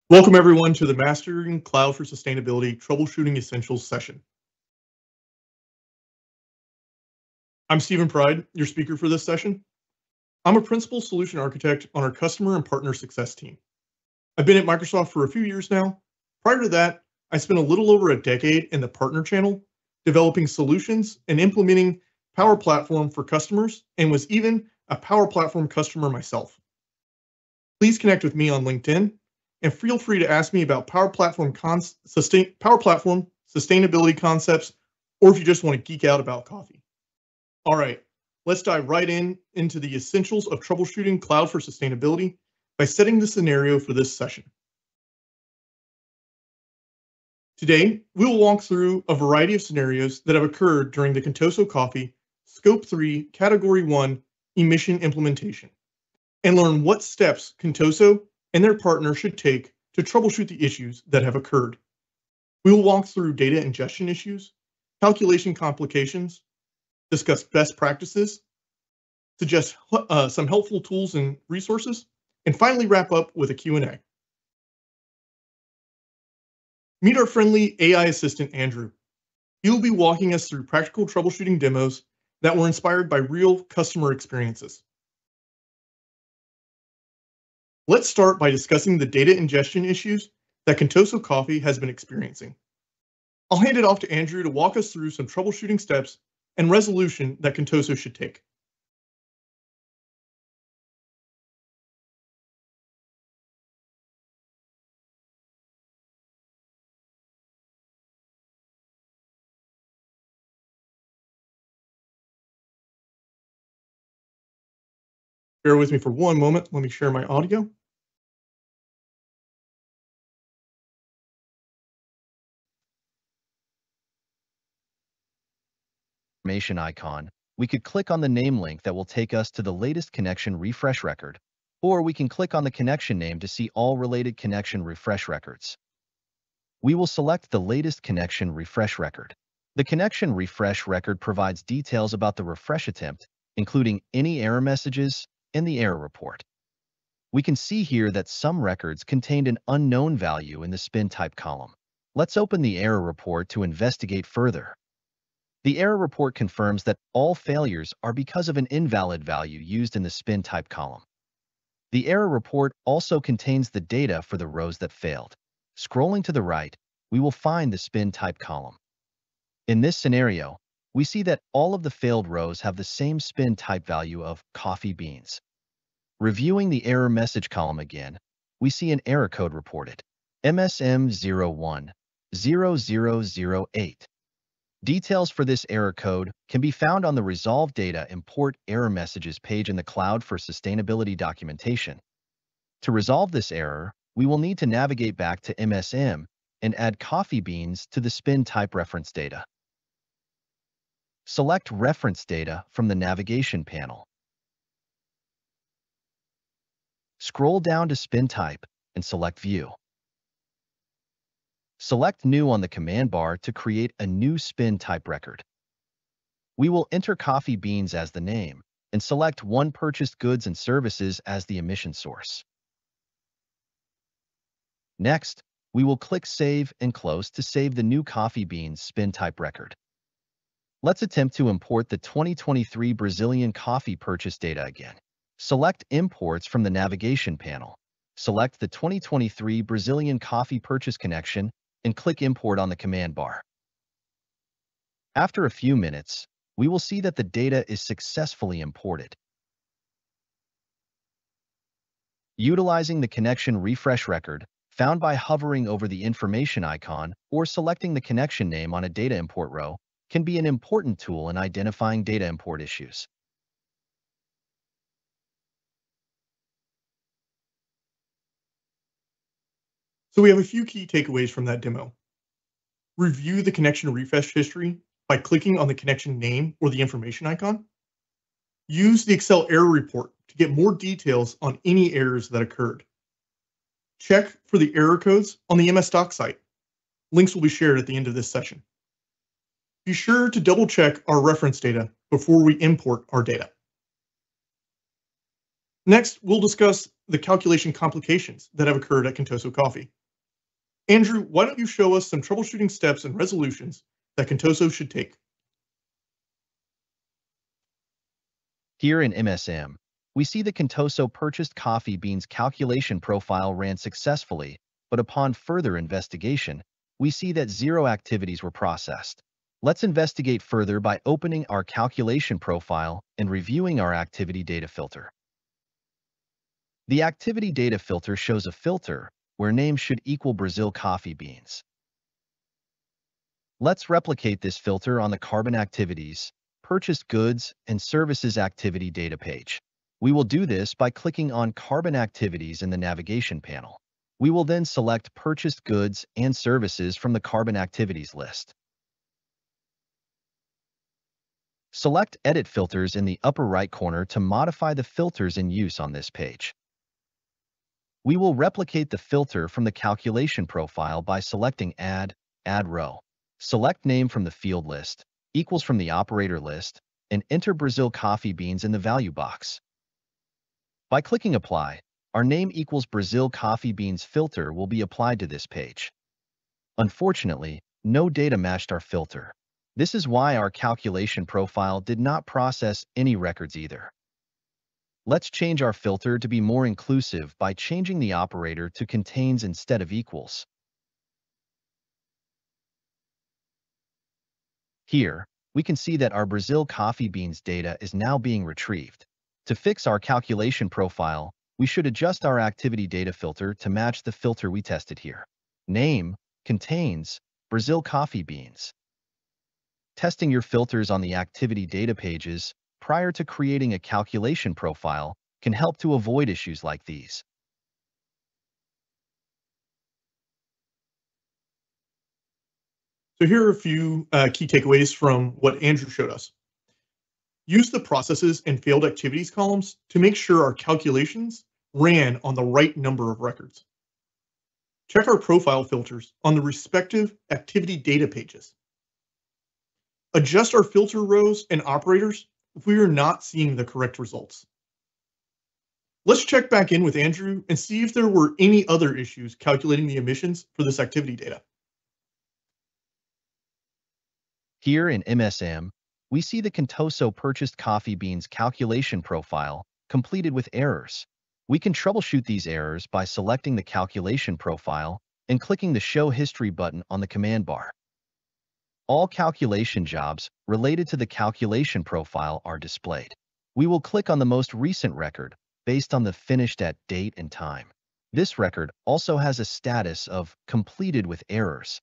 Welcome everyone to the Mastering Cloud for Sustainability Troubleshooting Essentials session. I'm Stephen Pride, your speaker for this session. I'm a principal solution architect on our customer and partner success team. I've been at Microsoft for a few years now. Prior to that, I spent a little over a decade in the partner channel, developing solutions and implementing Power Platform for customers, and was even a Power Platform customer myself. Please connect with me on LinkedIn and feel free to ask me about Power Platform sustainability concepts, or if you just want to geek out about coffee. All right, let's dive right into the essentials of troubleshooting cloud for sustainability by setting the scenario for this session. Today, we will walk through a variety of scenarios that have occurred during the Contoso Coffee Scope 3 Category 1 emission implementation, and learn what steps Contoso and their partner should take to troubleshoot the issues that have occurred. We will walk through data ingestion issues, calculation complications, discuss best practices, suggest some helpful tools and resources, and finally wrap up with a Q&A. Meet our friendly AI assistant, Andrew. He will be walking us through practical troubleshooting demos that were inspired by real customer experiences. Let's start by discussing the data ingestion issues that Contoso Coffee has been experiencing. I'll hand it off to Andrew to walk us through some troubleshooting steps and resolution that Contoso should take. Bear with me for one moment. Let me share my audio. Information icon, we could click on the name link that will take us to the latest connection refresh record, or we can click on the connection name to see all related connection refresh records. We will select the latest connection refresh record. The connection refresh record provides details about the refresh attempt, including any error messages and the error report. We can see here that some records contained an unknown value in the spin type column. Let's open the error report to investigate further. The error report confirms that all failures are because of an invalid value used in the spin type column. The error report also contains the data for the rows that failed. Scrolling to the right, we will find the spin type column. In this scenario, we see that all of the failed rows have the same spin type value of coffee beans. Reviewing the error message column again, we see an error code reported, MSM010008. Details for this error code can be found on the Resolve Data Import Error Messages page in the Cloud for Sustainability documentation. To resolve this error, we will need to navigate back to MSM and add coffee beans to the spin type reference data. Select Reference Data from the navigation panel. Scroll down to Spin Type and select View. Select New on the command bar to create a new spin type record. We will enter coffee beans as the name and select one purchased goods and services as the emission source. Next, we will click Save and Close to save the new coffee beans spin type record. Let's attempt to import the 2023 Brazilian coffee purchase data again. Select Imports from the navigation panel. Select the 2023 Brazilian coffee purchase connection and click Import on the command bar. After a few minutes, we will see that the data is successfully imported. Utilizing the connection refresh record, found by hovering over the information icon or selecting the connection name on a data import row, can be an important tool in identifying data import issues. So we have a few key takeaways from that demo. Review the connection refresh history by clicking on the connection name or the information icon. Use the Excel error report to get more details on any errors that occurred. Check for the error codes on the MS Doc site. Links will be shared at the end of this session. Be sure to double check our reference data before we import our data. Next, we'll discuss the calculation complications that have occurred at Contoso Coffee. Andrew, why don't you show us some troubleshooting steps and resolutions that Contoso should take? Here in MSM, we see the Contoso purchased coffee beans calculation profile ran successfully, but upon further investigation, we see that 0 activities were processed. Let's investigate further by opening our calculation profile and reviewing our activity data filter. The activity data filter shows a filter where name should equal Brazil coffee beans. Let's replicate this filter on the Carbon Activities, Purchased Goods and Services activity data page. We will do this by clicking on Carbon Activities in the navigation panel. We will then select Purchased Goods and Services from the Carbon Activities list. Select Edit Filters in the upper right corner to modify the filters in use on this page. We will replicate the filter from the calculation profile by selecting Add Row. Select Name from the field list, Equals from the operator list, and enter Brazil coffee beans in the value box. By clicking Apply, our name equals Brazil coffee beans filter will be applied to this page. Unfortunately, no data matched our filter. This is why our calculation profile did not process any records either. Let's change our filter to be more inclusive by changing the operator to contains instead of equals. Here, we can see that our Brazil coffee beans data is now being retrieved. To fix our calculation profile, we should adjust our activity data filter to match the filter we tested here. Name, contains, Brazil coffee beans. Testing your filters on the activity data pages prior to creating a calculation profile can help to avoid issues like these. So here are a few key takeaways from what Andrew showed us. Use the processes and failed activities columns to make sure our calculations ran on the right number of records. Check our profile filters on the respective activity data pages. Adjust our filter rows and operators if we are not seeing the correct results. Let's check back in with Andrew and see if there were any other issues calculating the emissions for this activity data. Here in MSM, we see the Contoso purchased coffee beans calculation profile completed with errors. We can troubleshoot these errors by selecting the calculation profile and clicking the Show History button on the command bar. All calculation jobs related to the calculation profile are displayed. We will click on the most recent record based on the finished at date and time. This record also has a status of completed with errors.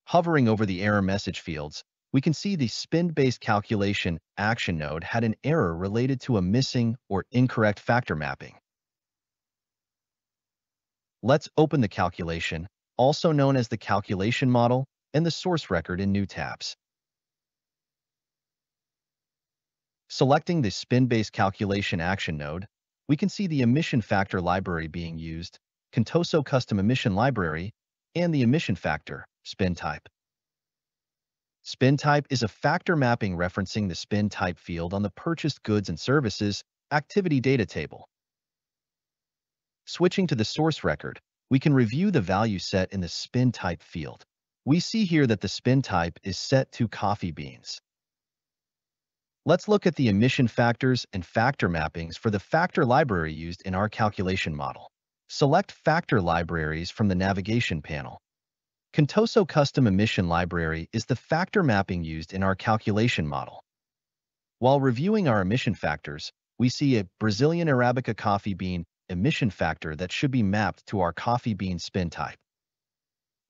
Hovering over the error message fields, we can see the spin-based calculation action node had an error related to a missing or incorrect factor mapping. Let's open the calculation, also known as the calculation model, and the source record in new tabs. Selecting the spin-based calculation action node, we can see the emission factor library being used, Contoso custom emission library, and the emission factor, spin type. Spin type is a factor mapping referencing the spin type field on the purchased goods and services activity data table. Switching to the source record, we can review the value set in the spin type field. We see here that the spin type is set to coffee beans. Let's look at the emission factors and factor mappings for the factor library used in our calculation model. Select Factor Libraries from the navigation panel. Contoso Custom Emission Library is the factor mapping used in our calculation model. While reviewing our emission factors, we see a Brazilian Arabica coffee bean emission factor that should be mapped to our coffee bean spin type.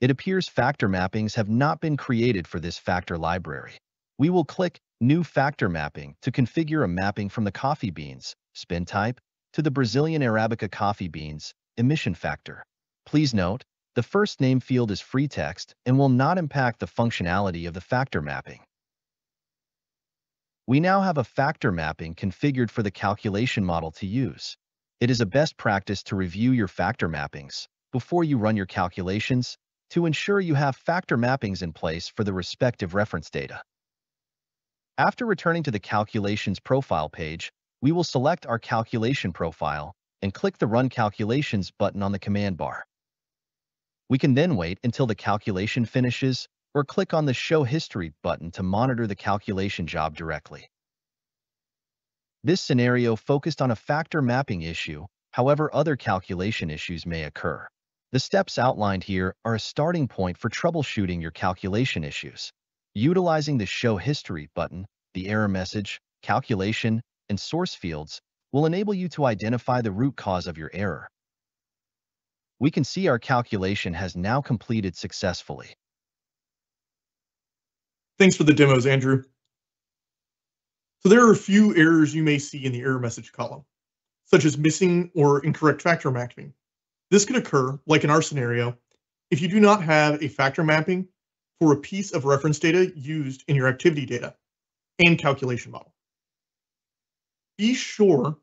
It appears factor mappings have not been created for this factor library. We will click New Factor Mapping to configure a mapping from the coffee beans spin type to the Brazilian Arabica coffee beans emission factor. Please note, the first name field is free text and will not impact the functionality of the factor mapping. We now have a factor mapping configured for the calculation model to use. It is a best practice to review your factor mappings before you run your calculations to ensure you have factor mappings in place for the respective reference data. After returning to the calculations profile page, We will select our calculation profile and click the Run Calculations button on the command bar. We can then wait until the calculation finishes or click on the Show History button to monitor the calculation job directly. This scenario focused on a factor mapping issue, however, other calculation issues may occur. The steps outlined here are a starting point for troubleshooting your calculation issues. Utilizing the Show History button, the error message, calculation, and source fields will enable you to identify the root cause of your error. We can see our calculation has now completed successfully. Thanks for the demos, Andrew. So there are a few errors you may see in the error message column, such as missing or incorrect factor mapping. This could occur, like in our scenario, if you do not have a factor mapping for a piece of reference data used in your activity data and calculation model. Be sure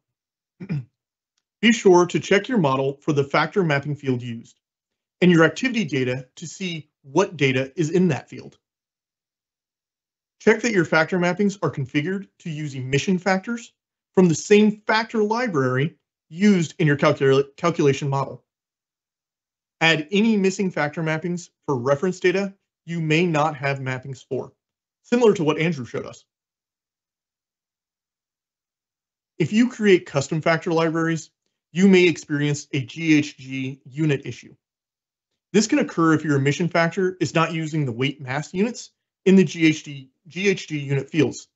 to check your model for the factor mapping field used and your activity data to see what data is in that field. Check that your factor mappings are configured to use emission factors from the same factor library used in your calculation model. Add any missing factor mappings for reference data you may not have mappings for, similar to what Andrew showed us. If you create custom factor libraries, you may experience a GHG unit issue. This can occur if your emission factor is not using the weight mass units in the GHG unit fields.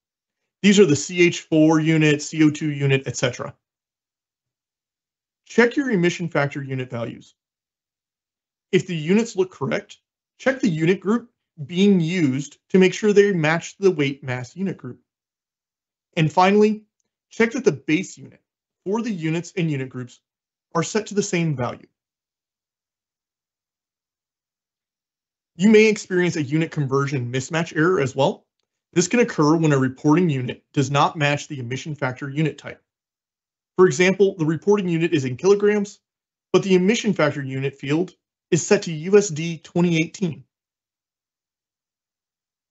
These are the CH4 unit, CO2 unit, etc. Check your emission factor unit values. If the units look correct, check the unit group being used to make sure they match the weight mass unit group. And finally, check that the base unit for the units and unit groups are set to the same value. You may experience a unit conversion mismatch error as well. This can occur when a reporting unit does not match the emission factor unit type. For example, the reporting unit is in kilograms, but the emission factor unit field is set to USD 2018.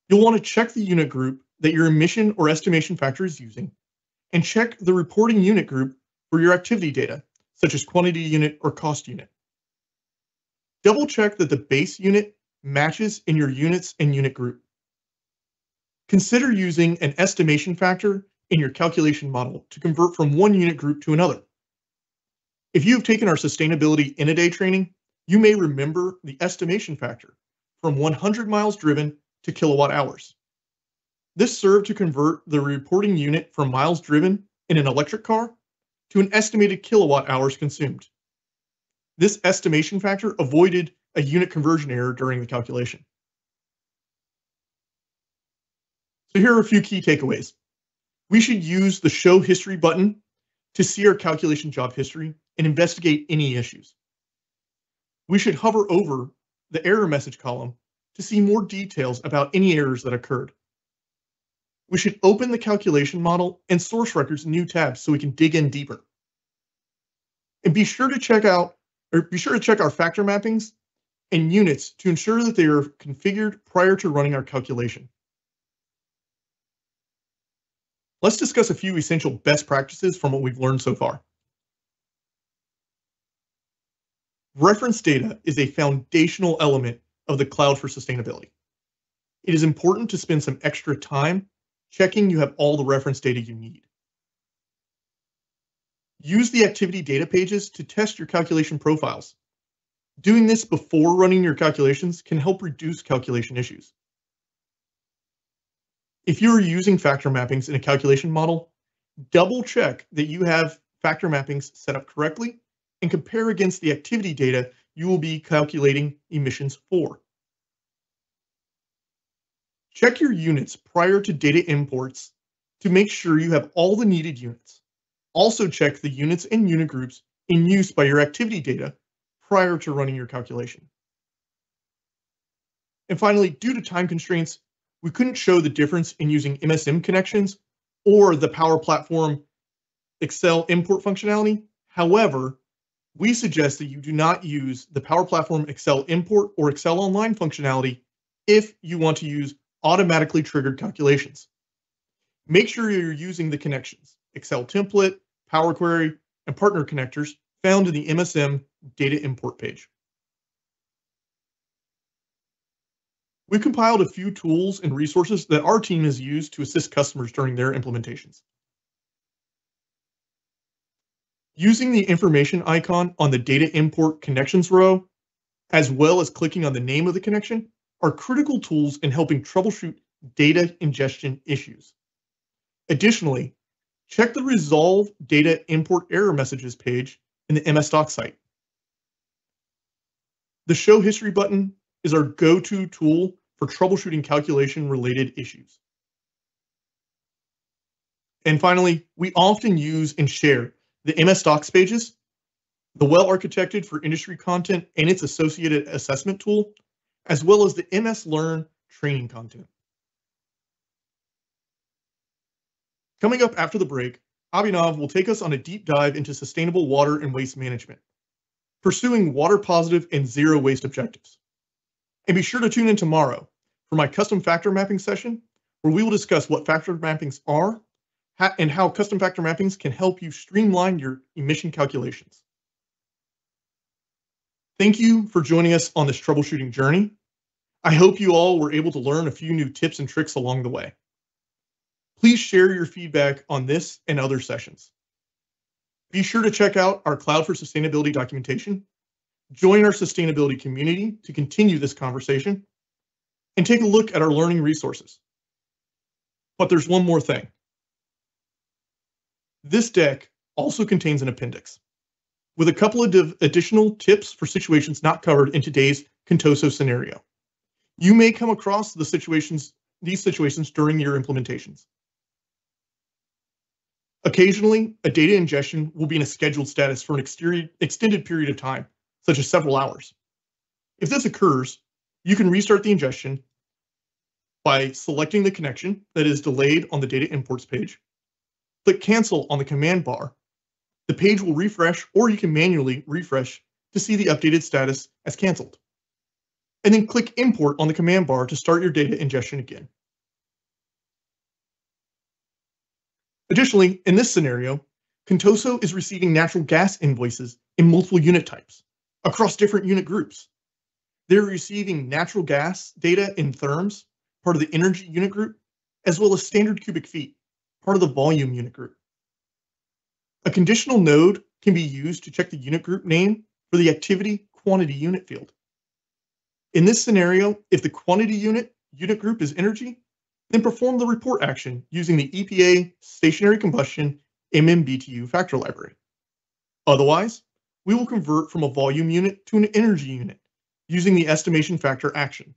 You'll want to check the unit group that your emission or estimation factor is using, and check the reporting unit group for your activity data, such as quantity unit or cost unit. Double check that the base unit matches in your units and unit group. Consider using an estimation factor in your calculation model to convert from one unit group to another. If you have taken our sustainability in a day training, you may remember the estimation factor from 100 miles driven to kilowatt hours. This served to convert the reporting unit from miles driven in an electric car to an estimated kilowatt hours consumed. This estimation factor avoided a unit conversion error during the calculation. So here are a few key takeaways. We should use the Show History button to see our calculation job history and investigate any issues. We should hover over the error message column to see more details about any errors that occurred. We should open the calculation model and source records in new tabs so we can dig in deeper. And be sure to check our factor mappings and units to ensure that they are configured prior to running our calculation. Let's discuss a few essential best practices from what we've learned so far. Reference data is a foundational element of the cloud for sustainability. It is important to spend some extra time checking you have all the reference data you need. Use the activity data pages to test your calculation profiles. Doing this before running your calculations can help reduce calculation issues. If you are using factor mappings in a calculation model, double check that you have factor mappings set up correctly and compare against the activity data you will be calculating emissions for. Check your units prior to data imports to make sure you have all the needed units. Also check the units and unit groups in use by your activity data prior to running your calculation. And finally, due to time constraints, we couldn't show the difference in using MSM connections or the Power Platform Excel import functionality. However, we suggest that you do not use the Power Platform Excel import or Excel Online functionality if you want to use automatically triggered calculations. Make sure you're using the connections Excel template, Power Query, and partner connectors found in the MSM data import page. We've compiled a few tools and resources that our team has used to assist customers during their implementations. Using the information icon on the data import connections row, as well as clicking on the name of the connection, are critical tools in helping troubleshoot data ingestion issues. Additionally, check the Resolve Data Import Error Messages page in the MS Docs site. The Show History button is our go-to tool for troubleshooting calculation-related issues. And finally, we often use and share the MS Docs pages, the well-architected for industry content and its associated assessment tool, as well as the MS Learn training content. Coming up after the break, Abhinav will take us on a deep dive into sustainable water and waste management, pursuing water positive and zero waste objectives. And be sure to tune in tomorrow for my custom factor mapping session, where we will discuss what factor mappings are and how custom factor mappings can help you streamline your emission calculations. Thank you for joining us on this troubleshooting journey. I hope you all were able to learn a few new tips and tricks along the way. Please share your feedback on this and other sessions. Be sure to check out our Cloud for Sustainability documentation, join our sustainability community to continue this conversation, and take a look at our learning resources. But there's one more thing. This deck also contains an appendix with a couple of additional tips for situations not covered in today's Contoso scenario. You may come across these situations during your implementations. Occasionally, a data ingestion will be in a scheduled status for an extended period of time, such as several hours. If this occurs, you can restart the ingestion by selecting the connection that is delayed on the data imports page. Click cancel on the command bar. The page will refresh, or you can manually refresh to see the updated status as canceled. And then click import on the command bar to start your data ingestion again. Additionally, in this scenario, Contoso is receiving natural gas invoices in multiple unit types across different unit groups. They're receiving natural gas data in therms, part of the energy unit group, as well as standard cubic feet, part of the volume unit group. A conditional node can be used to check the unit group name for the activity quantity unit field. In this scenario, if the quantity unit group is energy, then perform the report action using the EPA stationary combustion MMBTU factor library. Otherwise, we will convert from a volume unit to an energy unit using the estimation factor action.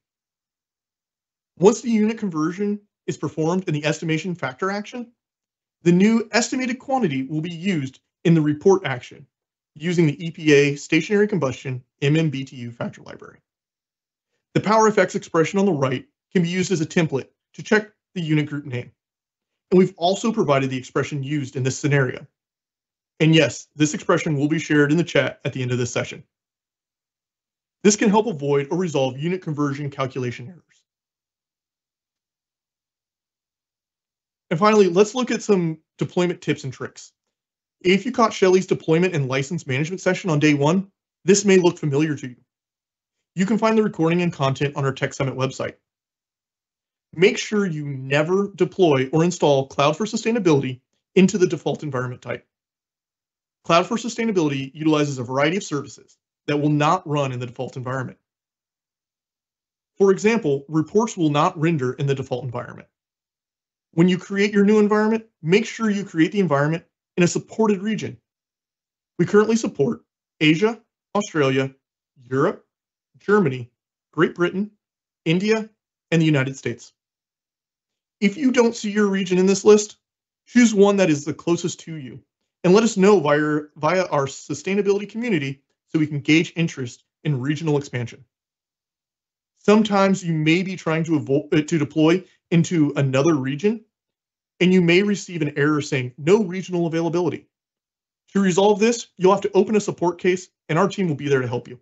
Once the unit conversion is performed in the estimation factor action, the new estimated quantity will be used in the report action using the EPA stationary combustion MMBTU factor library. The PowerFX expression on the right can be used as a template to check the unit group name. And we've also provided the expression used in this scenario. And yes, this expression will be shared in the chat at the end of this session. This can help avoid or resolve unit conversion calculation errors. And finally, let's look at some deployment tips and tricks. If you caught Shelly's deployment and license management session on day one, this may look familiar to you. You can find the recording and content on our Tech Summit website. Make sure you never deploy or install Cloud for Sustainability into the default environment type. Cloud for Sustainability utilizes a variety of services that will not run in the default environment. For example, reports will not render in the default environment. When you create your new environment, make sure you create the environment in a supported region. We currently support Asia, Australia, Europe, Germany, Great Britain, India, and the United States. If you don't see your region in this list, choose one that is the closest to you and let us know via our sustainability community so we can gauge interest in regional expansion. Sometimes you may be trying to deploy into another region, and you may receive an error saying no regional availability. To resolve this, you'll have to open a support case, and our team will be there to help you.